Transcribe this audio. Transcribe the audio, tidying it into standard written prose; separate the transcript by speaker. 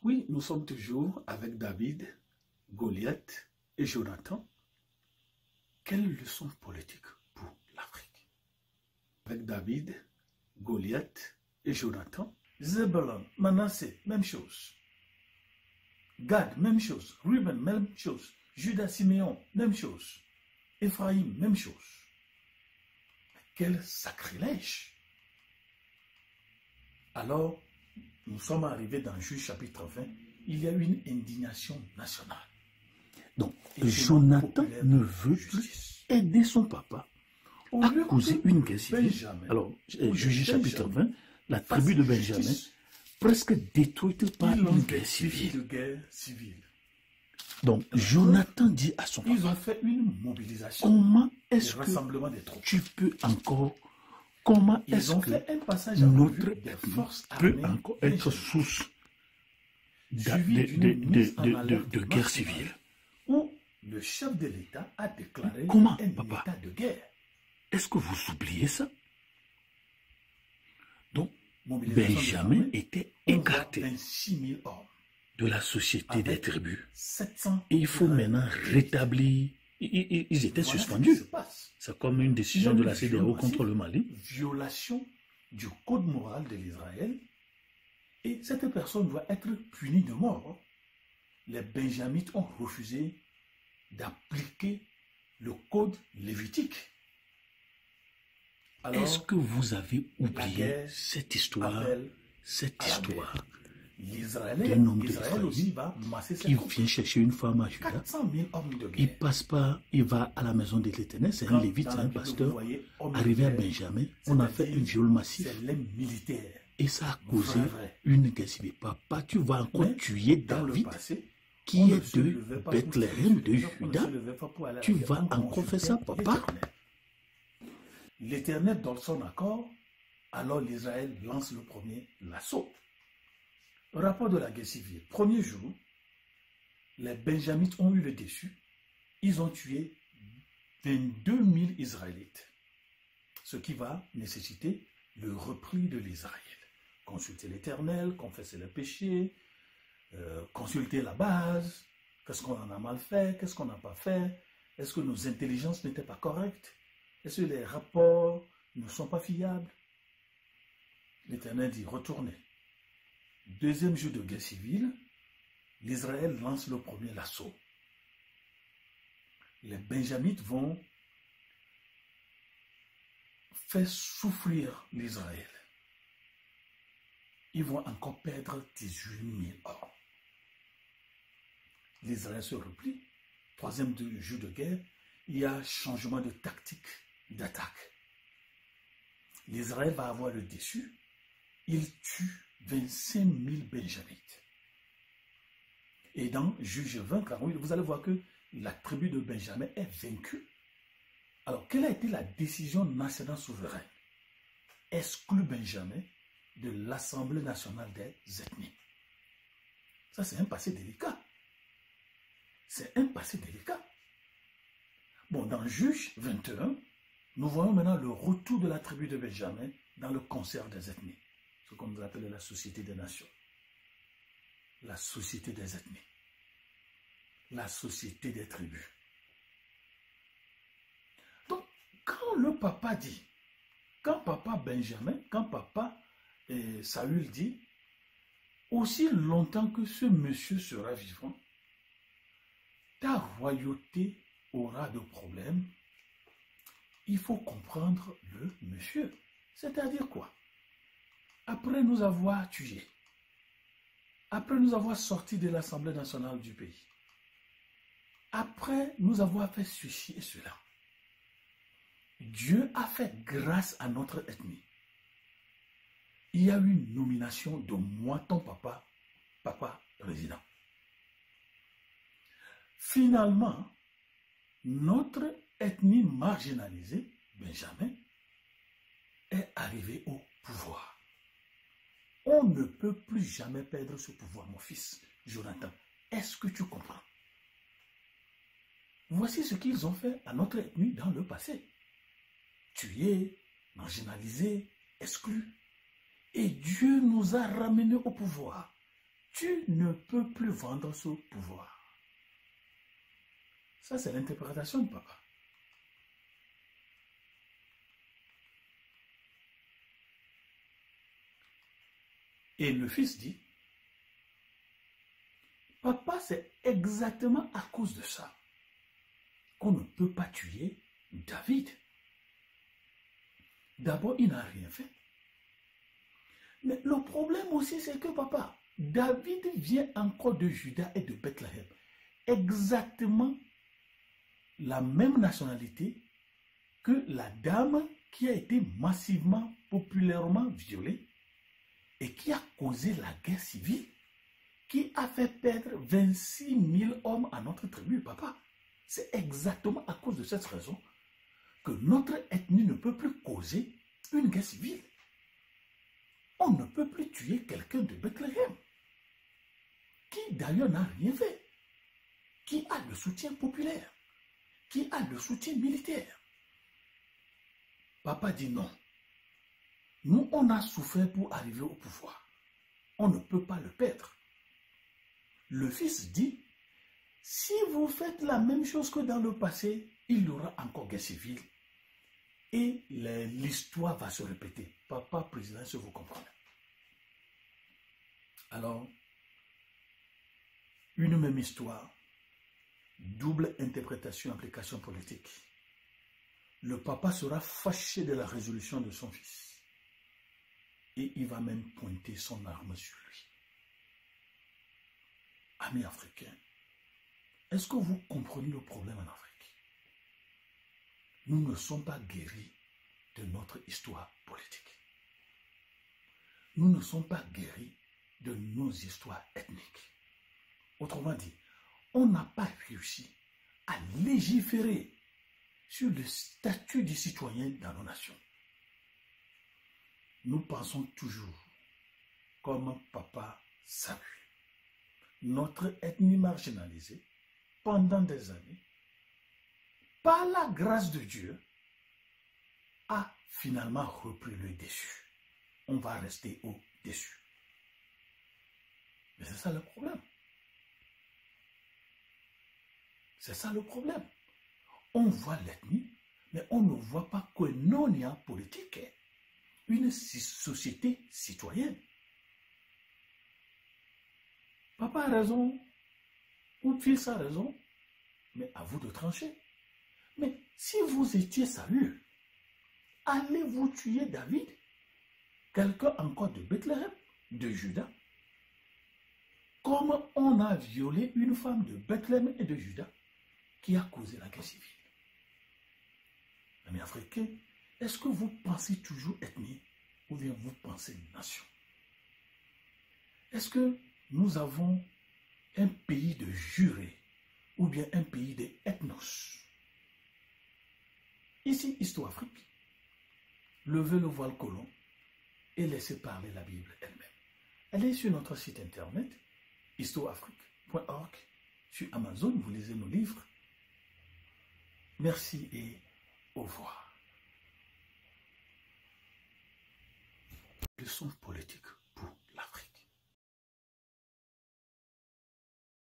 Speaker 1: Oui, nous sommes toujours avec David, Goliath et Jonathan. Quelle leçon politique pour l'Afrique? Avec David, Goliath et Jonathan. Zebulon, Manassé, même chose. Gad, même chose. Ruben, même chose. Judas, Siméon, même chose. Ephraïm, même chose. Quel sacrilège! Alors, nous sommes arrivés dans Juge chapitre 20, il y a une indignation nationale.
Speaker 2: Donc, Jonathan ne veut plus aider son papa à causer une guerre civile. Alors, Juge chapitre 20, la tribu de Benjamin, presque détruite par une guerre civile. Donc, Jonathan dit à son papa,
Speaker 1: ils ont fait une mobilisation,
Speaker 2: comment est-ce que tu peux encore, comment est-ce que notre force peut encore être source de guerre civile?
Speaker 1: Où le chef de l'État a déclaré
Speaker 2: comment,
Speaker 1: un
Speaker 2: papa,
Speaker 1: état de guerre.
Speaker 2: Est-ce que vous oubliez ça? Donc, Benjamin était écarté de la société des tribus. Et il faut maintenant rétablir. Ils étaient suspendus. C'est comme une décision de la CEDEAO contre le Mali.
Speaker 1: Violation du code moral de l'Israël. Et cette personne doit être punie de mort. Les Benjamites ont refusé d'appliquer le code lévitique.
Speaker 2: Est-ce que vous avez oublié cette histoire d'un homme d'Israël qui vient chercher une femme à Juda? Il passe pas, il va à la maison de l'Éternel, c'est un lévite, c'est un pasteur. Arrivé à Benjamin, on a fait un viol massif. Et ça a causé une guerre civile. Papa, tu vas encore tuer David, qui est de Bethléem, de Juda. Tu vas encore faire ça, papa?
Speaker 1: L'Éternel donne son accord, alors l'Israël lance le premier l'assaut. Rapport de la guerre civile. Premier jour, les Benjamites ont eu le dessus. Ils ont tué 22 000 Israélites. Ce qui va nécessiter le repli de l'Israël. Consulter l'Éternel, confesser les péchés, consulter la base. Qu'est-ce qu'on en a mal fait? Qu'est-ce qu'on n'a pas fait? Est-ce que nos intelligences n'étaient pas correctes? Est-ce que les rapports ne sont pas fiables? L'Éternel dit, retournez. Deuxième jour de guerre civile, l'Israël lance le premier l'assaut. Les Benjamites vont faire souffrir l'Israël. Ils vont encore perdre 18 000 hommes. L'Israël se replie. Troisième jour de guerre, il y a changement de tactique d'attaque. L'Israël va avoir le dessus. Il tue 25 000 Benjamites. Et dans Juge 20, vous allez voir que la tribu de Benjamin est vaincue. Alors, quelle a été la décision nationale souveraine? Exclut Benjamin de l'Assemblée nationale des ethnies. Ça, c'est un passé délicat. C'est un passé délicat. Bon, dans Juge 21, nous voyons maintenant le retour de la tribu de Benjamin dans le concert des ethnies. Ce qu'on nous appelle la société des nations. La société des ethnies. La société des tribus. Donc, quand le papa dit, quand papa Benjamin, quand papa Saül dit, aussi longtemps que ce monsieur sera vivant, ta royauté aura de problèmes, il faut comprendre le monsieur. C'est-à-dire quoi? Après nous avoir tués, après nous avoir sortis de l'Assemblée nationale du pays, après nous avoir fait ceci et cela, Dieu a fait grâce à notre ethnie. Il y a eu une nomination de moi, ton papa, papa président. Finalement, notre ethnie marginalisée, Benjamin, est arrivée au pouvoir. On ne peut plus jamais perdre ce pouvoir, mon fils, Jonathan. Est-ce que tu comprends? Voici ce qu'ils ont fait à notre ethnie dans le passé. Tués, marginalisés, exclus. Et Dieu nous a ramenés au pouvoir. tu ne peux plus vendre ce pouvoir. Ça, c'est l'interprétation de papa. Et le fils dit, papa, c'est exactement à cause de ça qu'on ne peut pas tuer David. D'abord, il n'a rien fait. Mais le problème aussi, c'est que papa, David vient encore de Juda et de Bethléem. Exactement la même nationalité que la dame qui a été massivement, populairement violée et qui a causé la guerre civile, qui a fait perdre 26 000 hommes à notre tribu, papa. C'est exactement à cause de cette raison que notre ethnie ne peut plus causer une guerre civile. On ne peut plus tuer quelqu'un de Bethléem, qui d'ailleurs n'a rien fait, qui a le soutien populaire, qui a le soutien militaire. Papa dit non. Nous, on a souffert pour arriver au pouvoir. On ne peut pas le perdre. Le fils dit, si vous faites la même chose que dans le passé, il y aura encore guerre civile. Et l'histoire va se répéter. Papa, président, si vous comprenez. Alors, une même histoire, double interprétation, application politique. Le papa sera fâché de la résolution de son fils. Et il va même pointer son arme sur lui. Amis africains, est-ce que vous comprenez le problème en Afrique? Nous ne sommes pas guéris de notre histoire politique. Nous ne sommes pas guéris de nos histoires ethniques. Autrement dit, on n'a pas réussi à légiférer sur le statut du citoyen dans nos nations. Nous pensons toujours, comme papa Samuel, notre ethnie marginalisée, pendant des années, par la grâce de Dieu, a finalement repris le dessus. On va rester au-dessus. Mais c'est ça le problème. C'est ça le problème. On voit l'ethnie, mais on ne voit pas que non, il y a politique, une société citoyenne. Papa a raison, ou fils a raison, mais à vous de trancher. Mais si vous étiez Saül, allez-vous tuer David, quelqu'un encore de Bethléem, de Juda, comme on a violé une femme de Bethléem et de Juda qui a causé la guerre civile? Amis africains, est-ce que vous pensez toujours ethnie ou bien vous pensez nation? Est-ce que nous avons un pays de jurés ou bien un pays de ethnos? Ici, Histoire Afrique, levez le voile colon et laissez parler la Bible elle-même. Allez sur notre site internet, histoireafrique.org, sur Amazon, vous lisez nos livres. Merci et au revoir. Leçon politique.